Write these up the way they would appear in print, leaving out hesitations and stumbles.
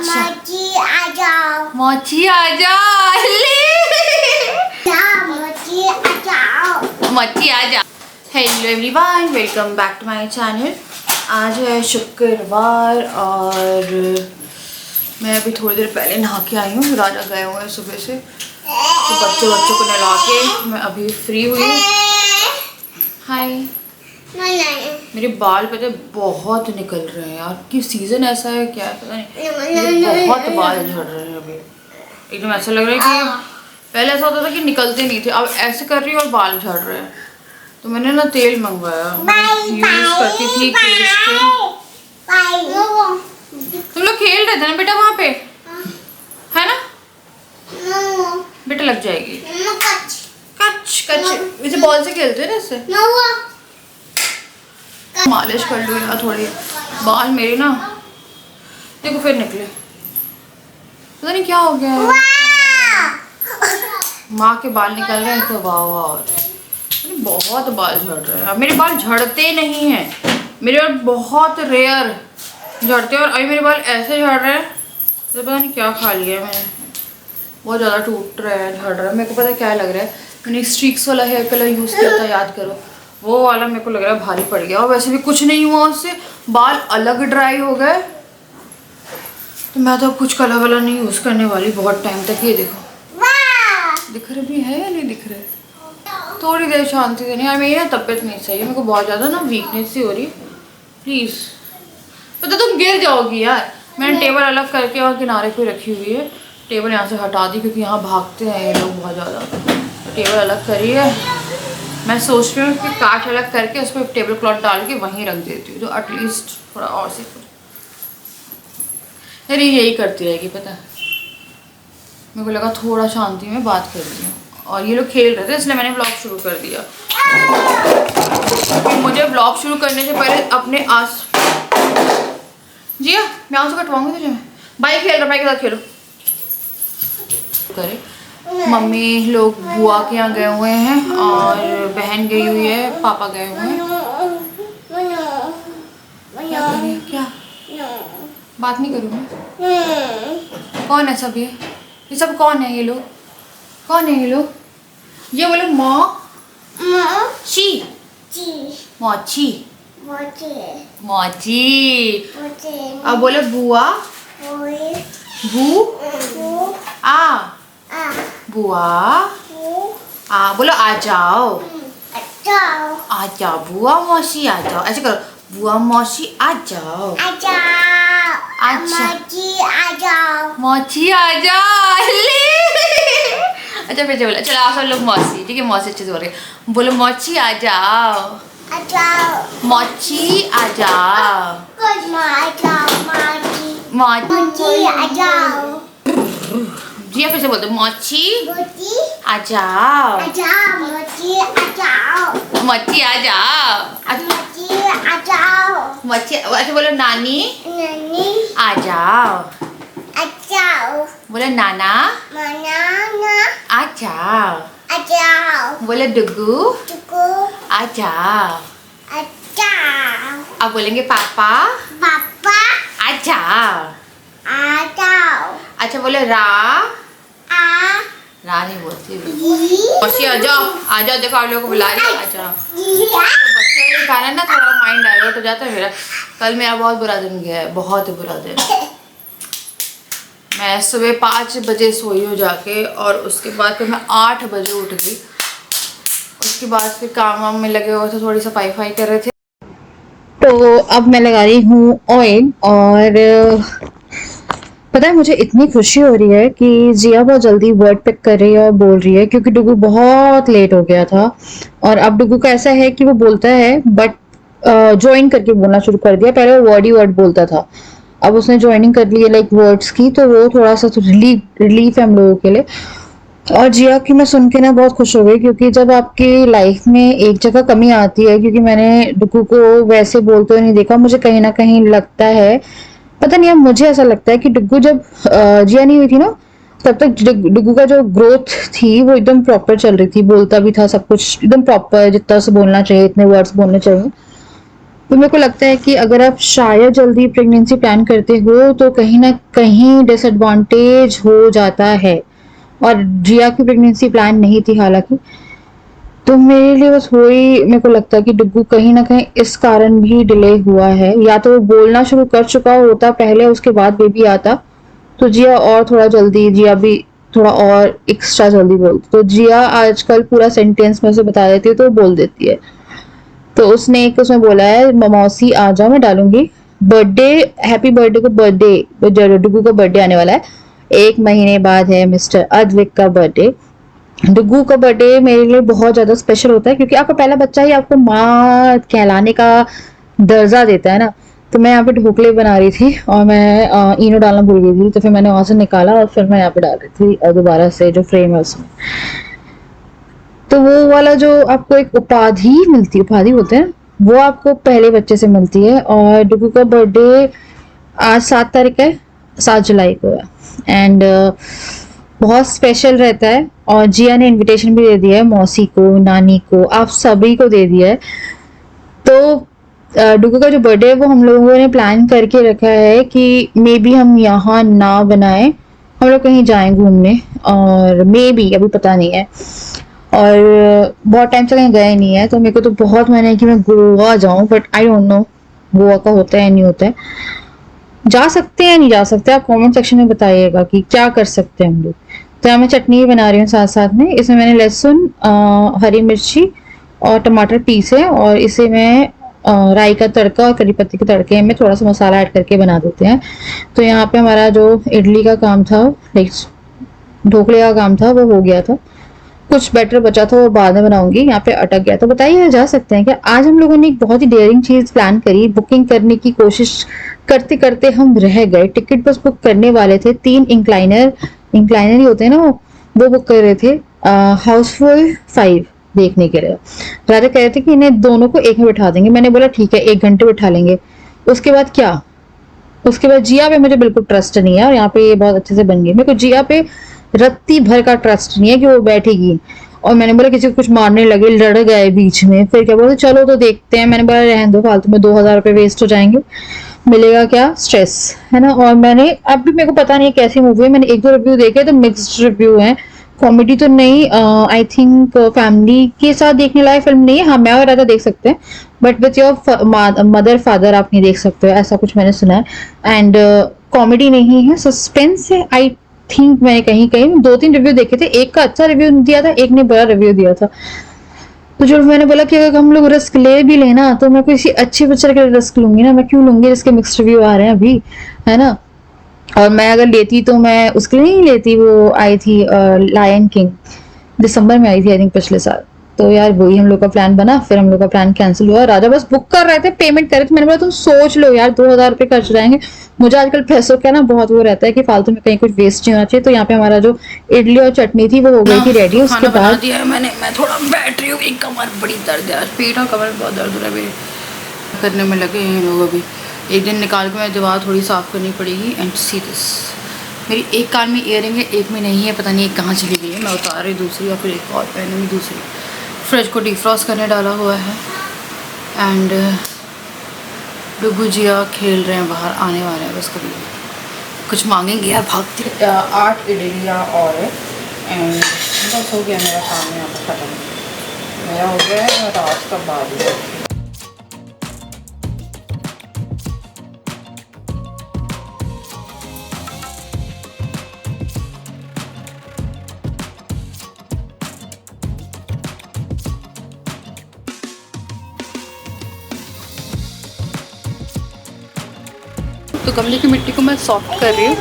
अच्छा मोची आ जाओ। मोची आ जा। मोची आ जाओ। मोची आ जा। Hello everyone, welcome back to my channel. आज है शुक्रवार और मैं अभी थोड़ी देर पहले नहा के आई हूँ। राजा गए हुए हैं सुबह से, तो बच्चों को नहला के मैं अभी फ्री हुई हूँ। हाय। मेरे बाल पता है बहुत निकल रहे हैं यार, कि सीजन ऐसा है क्या है पता नहीं, मेरे बहुत बाल झड़ रहे हैं अभी। एकदम ऐसा लग रहा है कि पहले ऐसा होता था कि निकलते नहीं थे, अब ऐसे कर रही हूँ और बाल झड़ रहे हैं। तो मैंने ना तेल मंगवाया, यूज करती थी केश के। तुम लोग खेल रहे थे ना बेटा वहाँ पे, है ना बेटा? लग जाएगी। कच कच इसे बॉल से खेलते हैं ना इससे। मालिश कर लूँ यार थोड़ी, बाल मेरे ना देखो फिर निकले, पता नहीं क्या हो गया है। माँ के बाल निकल रहे हैं तो वाह वाह, बहुत बाल झड़ रहे हैं। अब मेरे बाल झड़ते नहीं हैं, मेरे बाल बहुत रेयर झड़ते हैं। और अभी मेरे बाल ऐसे झड़ रहे हैं तो पता नहीं क्या खा लिया है मैंने, बहुत ज़्यादा टूट रहा है, झड़ रहा है। मेरे को पता क्या लग रहा है, मैंने स्ट्रीक्स वाला हेयर कलर यूज़ किया था, याद करो, वो वाला मेरे को लग रहा है भारी पड़ गया। और वैसे भी कुछ नहीं हुआ उससे, बाल अलग ड्राई हो गए। तो मैं तो अब कुछ कलर वाला नहीं यूज़ करने वाली बहुत टाइम तक। ये देखो दिख रहे भी है या नहीं दिख रहे, थोड़ी देर शांति से। नहीं यार, मेरी ना तबीयत नहीं सही है, मेरे को बहुत ज़्यादा ना वीकनेस सी हो रही। प्लीज़ पता तुम गिर जाओगी यार। मैंने टेबल अलग करके और किनारे पे रखी हुई है, टेबल यहाँ से हटा दी क्योंकि यहाँ भागते हैं ये लोग बहुत ज़्यादा। तो टेबल अलग करी है, मैं सोच रही हूँ कि काट अलग करके उस पर टेबल क्लॉथ डाल के वहीं रख देती हूँ, तो एटलीस्ट थोड़ा और सी यार यही करती रहेगी पता। मेरे को लगा थोड़ा शांति में बात कर रही हूँ, और ये लोग खेल रहे थे इसलिए मैंने ब्लॉग शुरू कर दिया। मुझे ब्लॉग शुरू करने से पहले अपने आस जी हाँ, मैं आंसू कटवाऊंगी तुझे। भाई खेल रहा, भाई के साथ खेलो करे। मम्मी लोग बुआ के यहाँ गए हुए हैं और बहन गई हुई है, पापा गए हुए हैं। क्या बात नहीं करूँ मैं? कौन है सब ये सब कौन है? ये लोग कौन है? ये लोग ये बोले मौची मौची मौची। अब बोले बुआ बू आ बुआ आ, बोलो आ जाओ आ जाओ बुआ मौसी आ जाओ। ऐसे करो, बुआ मौसी आ जाओ अच्छा मौची आ जाओ। अच्छा फिर से बोला, चलो आप सब लोग मौसी, ठीक है मौसी अच्छे से बोल रहे। बोलो मौची आ जाओ मौची आ जाओ मौची आ जाओ। जी फिर से बोलते मौची आ जाओ मौची आ जाओ मौची। अच्छा बोलो नानी आ जाओ। बोलो नाना आ जाओ। बोलो डुगू आ जाओ। अब बोलेंगे पापा आ जाओ। अच्छा बोलो रा नहीं बोलती मौसी आ जाओ। देखो आप लोगों को बुला रही है, आ जाओ। तो बच्चे के कारण ना थोड़ा माइंड डाइवर्ट हो जाता है मेरा। कल मेरा बहुत बुरा दिन गया है, बहुत बुरा दिन। मैं सुबह 5 बजे सोई हूँ जाके, और उसके बाद फिर मैं 8 बजे उठ गई। उसके बाद फिर काम वाम में लगे हुए थे, थोड़ी सफाई कर रहे थे। तो अब मैं लगा रही हूँ ऑयल, और पता है मुझे इतनी खुशी हो रही है कि जिया बहुत जल्दी वर्ड पिक कर रही है और बोल रही है, क्योंकि डुगू बहुत लेट हो गया था। और अब डुगू का ऐसा है कि वो बोलता है बट ज्वाइन करके बोलना शुरू कर दिया। पहले वो वर्ड ही वर्ड बोलता था, अब उसने ज्वाइनिंग कर ली है लाइक वर्ड्स की, तो वो थोड़ा सा रिलीफ है हम लोगों के लिए। और जिया की मैं सुन के ना बहुत खुश हो गई, क्योंकि जब आपकी लाइफ में एक जगह कमी आती है, क्योंकि मैंने डुगू को वैसे बोलते हुए नहीं देखा, मुझे कहीं ना कहीं लगता है, पता नहीं, अब मुझे ऐसा लगता है कि डुगू जब जिया नहीं हुई थी ना, तब तक डुगू का जो ग्रोथ थी वो एकदम प्रॉपर चल रही थी, बोलता भी था सब कुछ एकदम प्रॉपर, जितना से बोलना चाहिए, इतने वर्ड्स बोलने चाहिए। तो मेरे को लगता है कि अगर आप शायद जल्दी प्रेगनेंसी प्लान करते हो तो कहीं ना कहीं डिसएडवांटेज हो जाता है। और जिया की प्रेगनेंसी प्लान नहीं थी हालांकि, तो मेरे लिए बस वही मेरे को लगता है कि डुग्गू कहीं ना कहीं इस कारण भी डिले हुआ है। या तो वो बोलना शुरू कर चुका होता पहले, उसके बाद बेबी आता तो जिया और थोड़ा जल्दी, जिया भी थोड़ा और एक्स्ट्रा जल्दी बोलती। तो जिया आजकल पूरा सेंटेंस में से बता देती है तो वो बोल देती है। तो उसने एक उसमें बोला है मौसी आ जाओ, मैं डालूंगी बर्थडे, हैप्पी बर्थडे को, बर्थडे डुग्गू का बर्थडे आने वाला है 1 महीने बाद है मिस्टर अद्विक का बर्थडे। डुग्गू का बर्थडे मेरे लिए बहुत ज्यादा स्पेशल होता है क्योंकि आपका पहला बच्चा ही आपको माँ कहलाने का दर्जा देता है ना। तो मैं यहाँ पे ढोकले बना रही थी और मैं इनो डालना भूल गई थी, तो फिर मैंने वहां से निकाला और फिर मैं यहाँ पे डाल रही थी दोबारा से जो फ्रेम है उसमें। तो वो वाला जो आपको एक उपाधि मिलती है, उपाधि होते हैं, वो आपको पहले बच्चे से मिलती है। और डुगू का बर्थडे आज 7 तारीख है, 7 जुलाई को है। एंड बहुत स्पेशल रहता है। और जिया ने इनविटेशन भी दे दिया है, मौसी को, नानी को, आप सभी को दे दिया है। तो डुगू का जो बर्थडे है वो हम लोगों ने प्लान करके रखा है कि मे बी हम यहाँ ना बनाए, हम लोग कहीं जाएं घूमने, और मे बी अभी पता नहीं है। और बहुत टाइम से कहीं गए नहीं है, तो मेरे को तो बहुत मन है कि मैं गोवा जाऊं, but I don't know Goa का होता है या नहीं होता है। जा सकते हैं नहीं जा सकते, आप कमेंट सेक्शन में बताइएगा कि क्या कर सकते हैं हम लोग। तो यहाँ मैं चटनी बना रही हूँ साथ साथ में। इसमें मैंने लहसुन, हरी मिर्ची और टमाटर पीसे, और इसे मैं राई का तड़का और करी पत्ती के तड़के में थोड़ा सा मसाला ऐड करके बना देते हैं। तो यहाँ पे हमारा जो इडली का काम था, लाइक ढोकले का काम था, वो हो गया था। कुछ बैटर बचा था वो बाद में बनाऊंगी, यहाँ पे अटक गया। तो बताइए जा सकते हैं क्या? आज हम लोगों ने एक बहुत ही डेयरिंग चीज प्लान करी, बुकिंग करने की कोशिश करते करते हम रह गए। टिकट बस बुक करने वाले थे, 3 इंक्लाइनर ही होते हैं ना वो बुक कर रहे थे हाउसफुल 5 देखने के लिए। राजा कह रहे थे कि इन्हें दोनों को एक में बिठा देंगे। मैंने बोला ठीक है 1 घंटे बिठा लेंगे। उसके बाद क्या, उसके बाद जिया पे मुझे बिल्कुल ट्रस्ट नहीं है, और यहाँ पे ये बहुत अच्छे से बन गई। मेरे को जिया पे रत्ती भर का ट्रस्ट नहीं है कि वो बैठेगी। और मैंने बोला किसी को कुछ मारने लगे, लड़ गए बीच में, फिर क्या बोलते चलो तो देखते हैं। मैंने बोला रहने दो, फालतू में 2000 रुपये वेस्ट हो जाएंगे, मिलेगा क्या, स्ट्रेस है ना। और मैंने अब भी, मेरे को पता नहीं है कैसी मूवी है, मैंने 1-2 रिव्यू देखे तो मिक्स्ड रिव्यू है। कॉमेडी तो नहीं, आई थिंक फैमिली के साथ देखने लायक फिल्म नहीं है। हाँ, मैं और राजा देख सकते हैं, but with your mother father आप नहीं देख सकते हो, ऐसा कुछ मैंने सुना है। एंड कॉमेडी नहीं है, सस्पेंस है। आई थिंक मैंने कहीं कहीं 2-3 रिव्यू देखे थे, एक का अच्छा रिव्यू दिया था, एक ने बुरा रिव्यू दिया था। तो जो मैंने बोला कि अगर हम लोग रिस्क ले भी लेना तो मैं किसी अच्छे पिक्चर के रिस्क लूंगी ना, मैं क्यों लूंगी जिसके मिक्स्ड रिव्यू आ रहे हैं अभी, है ना। और मैं अगर लेती तो मैं उसके लिए नहीं लेती, वो आई थी लायन किंग, दिसंबर में आई थी आई थिंक पिछले साल। तो यार वही हम लोग का प्लान बना, फिर हम लोग का प्लान कैंसिल हुआ। राजा बस बुक कर रहे थे, पेमेंट कर रहे थे। मैंने बोला तुम सोच लो यार, 2000 रुपये खर्च जाएंगे। मुझे आजकल पैसों का ना बहुत वो रहता है कि फालतू में कहीं कुछ वेस्ट नहीं होना चाहिए। तो यहाँ पे हमारा जो इडली और चटनी थी वो हो गई थी रेडी। उसके बाद दिया है मैंने, मैं थोड़ा बैठ रही हूँ, एक कमर बड़ी दर्द है, पेट और कमर बहुत दर्द हो रहा है मेरे, करने में लगे हैं लोग अभी। एक दिन निकाल के मैं दीवार थोड़ी साफ करनी पड़ेगी। एंड सी दिस, मेरी एक कान में ईयरिंग है, एक में नहीं है, पता नहीं एक कहाँ चली गई है। मैं उतार रही दूसरी, और फिर एक और पहनूंगी दूसरी। फ्रिज को डिफ्रॉस्ट करने डाला हुआ है। एंड डुगू जिया खेल रहे हैं बाहर, आने वाले हैं बस, कभी कुछ मांगेंगे यार भागती। 8 इडलियाँ और एंड बस हो गया मेरा काम यहाँ पर ख़त्म। मेरा हो गया है रात का 12। तो गमले की मिट्टी को मैं सॉफ्ट कर रही हूँ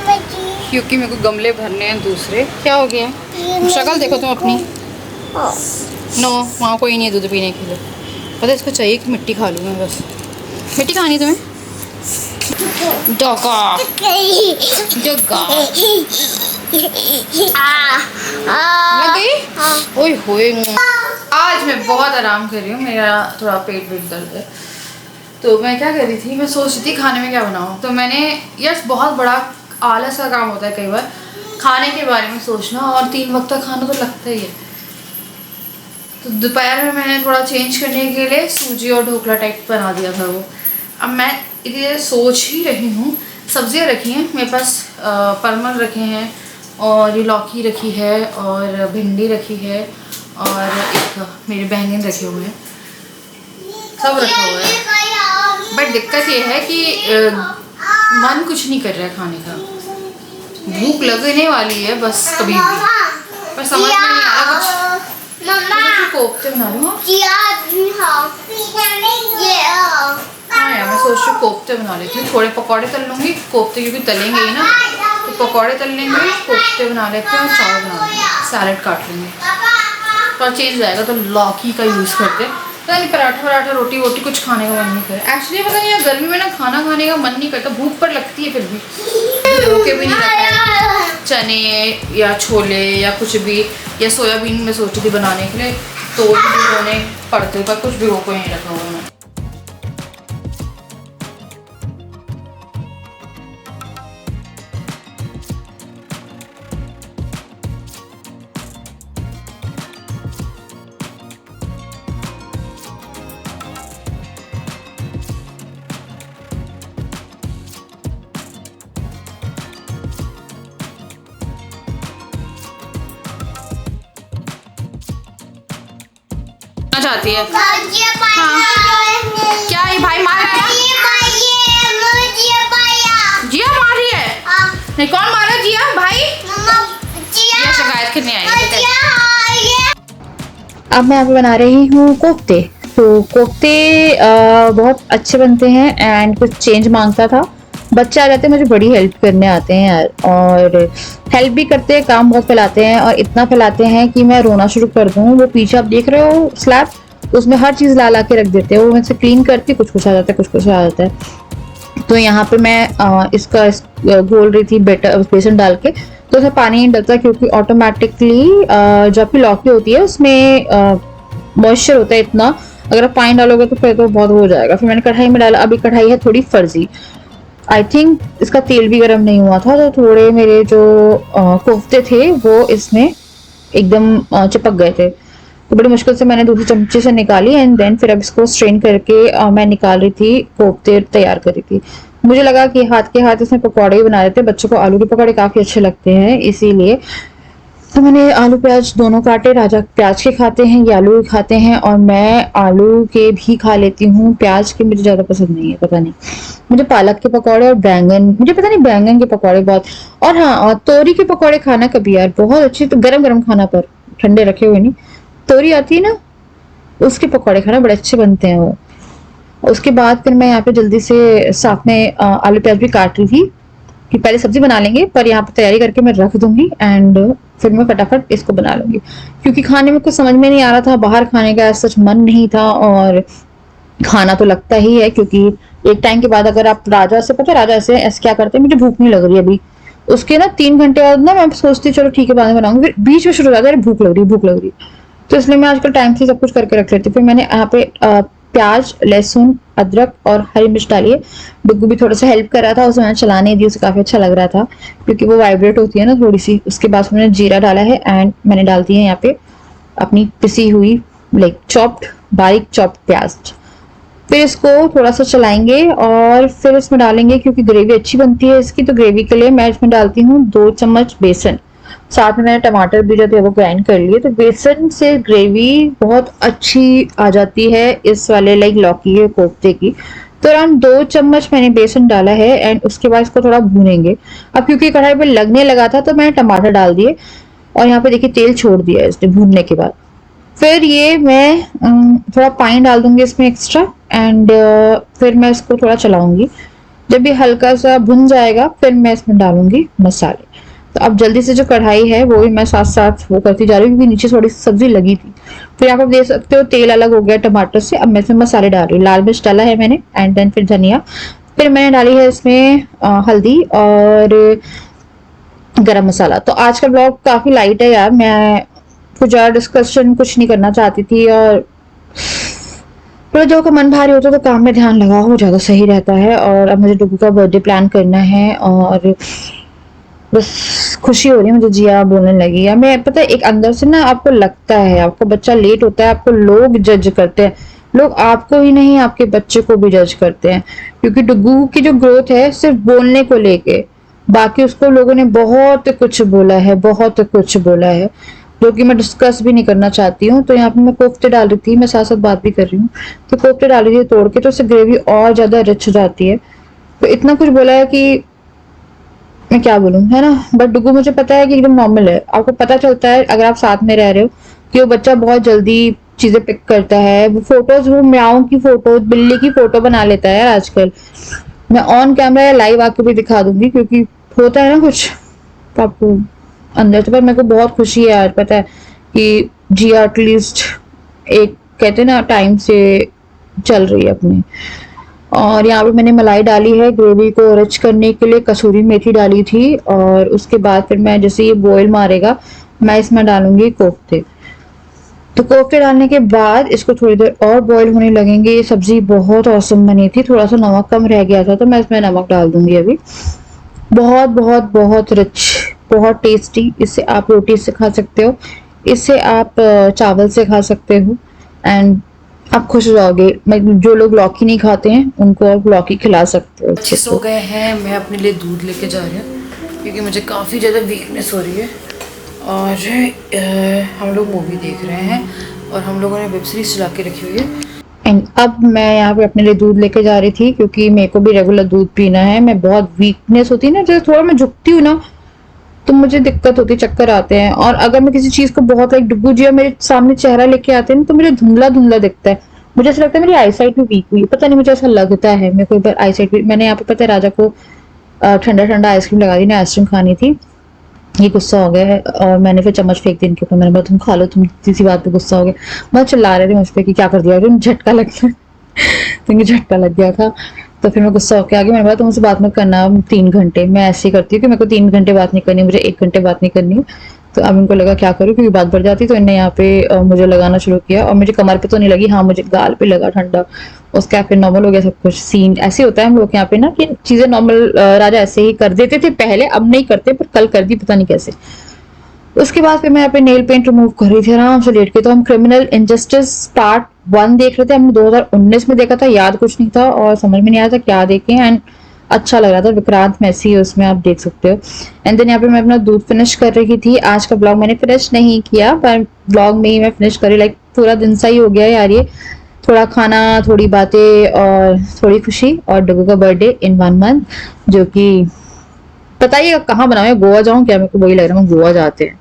क्योंकि मेरे को गमले भरने हैं दूसरे। क्या हो गया, शक्ल देखो तुम अपनी। नो, वहाँ कोई नहीं है दूध पीने के लिए। पता इसको चाहिए कि मिट्टी खा लूँ मैं बस। मिट्टी खानी तुम्हें? डगा डगा लग गई। ओए होए, आज मैं बहुत आराम कर रही हूँ, मेरा थोड़ा पेट वेट दर्द है। तो मैं क्या कर रही थी, मैं सोच रही थी खाने में क्या बनाऊँ। तो मैंने, यस बहुत बड़ा आलस का काम होता है कई बार खाने के बारे में सोचना, और 3 वक्त का खाना तो लगता ही है। तो दोपहर में मैंने थोड़ा चेंज करने के लिए सूजी और ढोकला टाइप बना दिया था वो। अब मैं इधर सोच ही रही हूँ, सब्जियाँ रखी हैं मेरे पास, परमल रखे हैं और ये लौकी रखी है और भिंडी रखी है और एक मेरे बैंगन रखे हुए हैं, सब रखा हुआ है। बट दिक्कत ये है कि मन कुछ नहीं कर रहा है खाने का, भूख लगने वाली है बस कभी भी, पर समझ में नहीं आ रहा कुछ। कोफ्ते बना रही हूँ। हाँ यार, मैं सोच रही हूँ कोफ्ते बना लेती हूँ, थोड़े पकौड़े तल लूँगी, कोफ्ते क्योंकि तलेंगे ही ना, तो पकौड़े तल लेंगे, कोफ्ते बना लेते हैं और चावल बना लेंगे, सैलेड काट लेंगे, थोड़ा चेंज हो जाएगा। तो लौकी का यूज़ करते हैं, पता नहीं पराठा रोटी वोटी कुछ खाने का मन नहीं करे। एक्चुअली पता नहीं यार, गर्मी में ना खाना खाने का मन नहीं करता, भूख पर लगती है फिर भी। रोके भी नहीं रखा चने या छोले या कुछ भी, या सोयाबीन में सोची थी बनाने के लिए, तो भी भिगोने पड़ते, पर कुछ भिगो को नहीं रखा हुआ मैं। चाहती है क्या ये भाई मार रहा है? जिया मार रही है? नहीं, कौन मार रहा है? जिया भाई? जिया शिकायत करने आई है। अब मैं यहाँ पे बना रही हूँ कोफ्ते। तो कोफ्ते बहुत अच्छे बनते हैं एंड कुछ चेंज मांगता था, बच्चे आ जाते हैं मुझे बड़ी हेल्प करने आते हैं यार, और हेल्प भी करते हैं, काम बहुत फैलाते हैं और इतना फैलाते हैं कि मैं रोना शुरू कर दूँ। वो पीछे आप देख रहे हो स्लैब, उसमें हर चीज़ ला के रख देते हैं, वो मुझसे क्लीन करती, कुछ कुछ आ जाता है, कुछ कुछ आ जाता है। तो यहाँ पे मैं इसका घोल रही थी बेसन डाल के, तो उसमें पानी नहीं डलता क्योंकि ऑटोमेटिकली जो आपकी लौकी होती है उसमें मॉइस्चर होता है इतना, अगर आप पानी डालोगे तो फिर तो बहुत हो जाएगा। फिर मैंने कढ़ाई में डाला, अभी कढ़ाई है थोड़ी फर्जी, आई थिंक इसका तेल भी गर्म नहीं हुआ था, तो थोड़े मेरे जो कोफ्ते थे वो इसमें एकदम चिपक गए थे, तो बड़ी मुश्किल से मैंने दूसरी चमचे से निकाली एंड देन फिर अब इसको स्ट्रेन करके मैं निकाल रही थी, कोफ्ते तैयार कर रही थी। मुझे लगा कि हाथ के हाथ इसमें पकौड़े ही बना देते, बच्चों को आलू के पकौड़े काफ़ी अच्छे लगते हैं, इसीलिए तो मैंने आलू प्याज दोनों काटे। राजा प्याज के खाते हैं, ये आलू के खाते हैं, और मैं आलू के भी खा लेती हूँ, प्याज के मुझे ज़्यादा पसंद नहीं है, पता नहीं। मुझे पालक के पकौड़े और बैंगन, मुझे पता नहीं बैंगन के पकौड़े बहुत, और हाँ, और तोरी के पकौड़े खाना कभी यार, बहुत अच्छी, तो गरम गरम खाना, पर ठंडे रखे हुए नहीं, तोरी आती है ना, उसके पकौड़े खाना बड़े अच्छे बनते हैं वो। उसके बाद फिर मैं यहाँ पे जल्दी से साथ में आलू प्याज भी काट रही थी कि पहले सब्जी बना लेंगे, पर यहाँ पे तैयारी करके मैं रख दूंगी एंड फिर मैं फटाफट इसको बना लूंगी, क्योंकि खाने में कुछ समझ में नहीं आ रहा था, बाहर खाने का सच मन नहीं था, और खाना तो लगता ही है क्योंकि एक टाइम के बाद अगर आप राजा से, पता है राजा ऐसे क्या करते हैं, मुझे भूख नहीं लग रही अभी, उसके ना 3 घंटे बाद ना मैं सोचती चलो ठीक है बाद में बनाऊंगी, फिर बीच में शुरू हो जाता है भूख लग रही, तो इसलिए मैं आजकल टाइम से सब कुछ करके रख लेती हूँ। फिर मैंने यहाँ पे प्याज, लहसुन, अदरक और हरी मिर्च डाली है। डुग्गू भी थोड़ा सा हेल्प कर रहा था, उसे मैंने चलाने दी, उसे काफी अच्छा लग रहा था क्योंकि वो वाइब्रेट होती है ना थोड़ी सी। उसके बाद मैंने जीरा डाला है एंड मैंने डाल दी है यहाँ पे अपनी पिसी हुई बारीक चॉप्ड प्याज। फिर इसको थोड़ा सा चलाएंगे और फिर इसमें डालेंगे, क्योंकि ग्रेवी अच्छी बनती है इसकी, तो ग्रेवी के लिए मैं इसमें डालती हूँ 2 चम्मच बेसन, साथ में मैंने टमाटर भी जो थे वो ग्राइंड कर लिए। तो बेसन से ग्रेवी बहुत अच्छी आ जाती है इस वाले लौकी के कोफ्ते की। तो अराउंड 2 चम्मच मैंने बेसन डाला है एंड उसके बाद इसको थोड़ा भूनेंगे। अब क्योंकि कढ़ाई पे लगने लगा था तो मैंने टमाटर डाल दिए और यहाँ पे देखिए तेल छोड़ दिया है इसने भूनने के बाद। फिर ये मैं थोड़ा पानी डाल दूंगी इसमें एक्स्ट्रा एंड फिर मैं इसको थोड़ा चलाऊंगी। जब ये हल्का सा भुन जाएगा फिर मैं इसमें डालूंगी मसाले। तो अब जल्दी से जो कढ़ाई है वो भी मैं साथ साथ वो करती जा रही हूँ, क्योंकि नीचे थोड़ी सी सब्जी लगी थी। फिर यहाँ पर देख सकते हो तेल अलग हो गया टमाटर से। अब मैं इसमें मसाले डाल रही हूँ। लाल मिर्च डाला है मैंने एंड देन फिर धनिया, फिर मैंने डाली है इसमें हल्दी और गरम मसाला। तो आज का ब्लॉग काफी लाइट है यार, मैं कुछ ज़्यादा डिस्कशन कुछ नहीं करना चाहती थी, और जो का मन भारी होता है तो काम में ध्यान लगा हो ज़्यादा सही रहता है। और अब मुझे डुग्गू का बर्थडे प्लान करना है और बस खुशी हो रही है मुझे। जिया बोलने लगी है, मैं पता है एक अंदर से ना आपको लगता है आपका बच्चा लेट होता है, आपको लोग जज करते हैं, लोग आपको ही नहीं आपके बच्चे को भी जज करते हैं, क्योंकि डुगू की जो ग्रोथ है सिर्फ बोलने को लेके, बाकी उसको लोगों ने बहुत कुछ बोला है, बहुत कुछ बोला है, जो कि मैं डिस्कस भी नहीं करना चाहती हूँ। तो यहाँ पे मैं कोफ्ते डाल रही थी, मैं साथ साथ बात भी कर रही हूँ, तो कोफ्ते डाल रही थी तोड़ के, तो उससे ग्रेवी और ज्यादा रिच हो जाती है। तो इतना कुछ बोला है कि मैं क्या बोलूं, है ना। बट डुगू मुझे पता है कि एकदम नॉर्मल है, आपको पता चलता है अगर आप साथ में रह रहे हो कि वो बच्चा बहुत जल्दी चीजें पिक करता है। वो फोटोज, वो म्याऊं की फोटो, बिल्ली की फोटो बना लेता है यार आजकल। मैं ऑन कैमरा या लाइव आके भी दिखा दूंगी, क्योंकि होता है ना कुछ तो आपको अंदर से। पर मेरे को बहुत खुशी है यार, पता है कि जिया एटलीस्ट एक कहते हैं ना टाइम से चल रही है अपनी। और यहाँ पे मैंने मलाई डाली है ग्रेवी को रिच करने के लिए, कसूरी मेथी डाली थी, और उसके बाद फिर मैं जैसे ये बॉईल मारेगा मैं इसमें डालूंगी कोफ्ते। तो कोफ्ते डालने के बाद इसको थोड़ी देर और बॉईल होने लगेंगे। ये सब्जी बहुत औसम बनी थी, थोड़ा सा नमक कम रह गया था तो मैं इसमें नमक डाल दूंगी अभी। बहुत बहुत बहुत रिच, बहुत टेस्टी। इससे आप रोटी से खा सकते हो, इससे आप चावल से खा सकते हो, एंड आप खुश हो जाओगे। जो लोग लौकी नहीं खाते हैं उनको आप लौकी खिला सकते हो। अच्छे सो गए हैं, मैं अपने लिए दूध लेके जा रही हूँ क्योंकि मुझे काफ़ी ज़्यादा वीकनेस हो रही है। और हम लोग मूवी देख रहे हैं और हम लोगों ने वेब सीरीज चला के रखी हुई है। एंड अब मैं यहाँ पे अपने लिए दूध लेके जा रही थी, क्योंकि मेरे को भी रेगुलर दूध पीना है। मैं बहुत वीकनेस होती है ना, जैसे थोड़ा मैं झुकती हूँ ना तो मुझे दिक्कत होती है, चक्कर आते हैं। और अगर मैं किसी चीज को बहुत लाइक डुगू जी मेरे सामने चेहरा लेके आते हैं तो मुझे धुंधला धुंधला दिखता है। मुझे ऐसा लगता है मेरी आईसाइट भी वीक हुई है, पता नहीं मुझे ऐसा लगता है। मेरे को एक बार आईसाइट भी, मैंने यहाँ पे पता है राजा को ठंडा ठंडा आइसक्रीम लगा दी ना, आइसक्रीम खानी थी, ये गुस्सा हो गया है और मैंने फिर चम्मच फेंक दी इनके ऊपर। मैंने बोला तुम खा लो, तुम किसी बात पे गुस्सा हो गए। बहुत चिल्ला रहे थे मुझ पर कि क्या कर दिया, झटका लग गया तो इनके झटका लग गया था। तो फिर मैं गुस्सा होकर आ गई, मैंने बोला तुमसे बात मत करना 3 घंटे। मैं ऐसे ही करती हूँ कि मेरे को 3 घंटे बात नहीं करनी, मुझे 1 घंटे बात नहीं करनी। तो अब इनको लगा क्या करूँ, क्योंकि बात बढ़ जाती। तो इन्हें यहाँ पे मुझे लगाना शुरू किया, और मुझे कमर पे तो नहीं लगी, हाँ मुझे गाल पे लगा ठंडा। उसके फिर नॉर्मल हो गया सब कुछ। सीन ऐसे होता है हम लोग यहाँ पे ना कि चीजें नॉर्मल राजा ऐसे ही कर देते थे पहले, अब नहीं करते, पर कल कर दी पता नहीं कैसे। उसके बाद फिर मैं यहाँ पे नेल पेंट रिमूव कर रही थी आराम से लेट के। तो हम क्रिमिनल इंजस्टिस पार्ट 1 देख रहे थे, हमने 2019 में देखा था, याद कुछ नहीं था और समझ में नहीं आया था क्या देखें, एंड अच्छा लग रहा था। विक्रांत मैसी है उसमें, आप देख सकते हो। एंड देन यहाँ पे मैं अपना दूध फिनिश कर रही थी। आज का ब्लॉग मैंने फिनिश नहीं किया, पर ब्लॉग में ही मैं फिनिश करी। लाइक पूरा दिन सा ही हो गया यार, ये थोड़ा खाना, थोड़ी बातें और थोड़ी खुशी, और डुगू का बर्थडे इन 1 मंथ, जो कि बताइए कहाँ बनाऊँ, गोवा जाऊँ क्या? मेरे को वही लग रहा है, हम गोवा जाते हैं।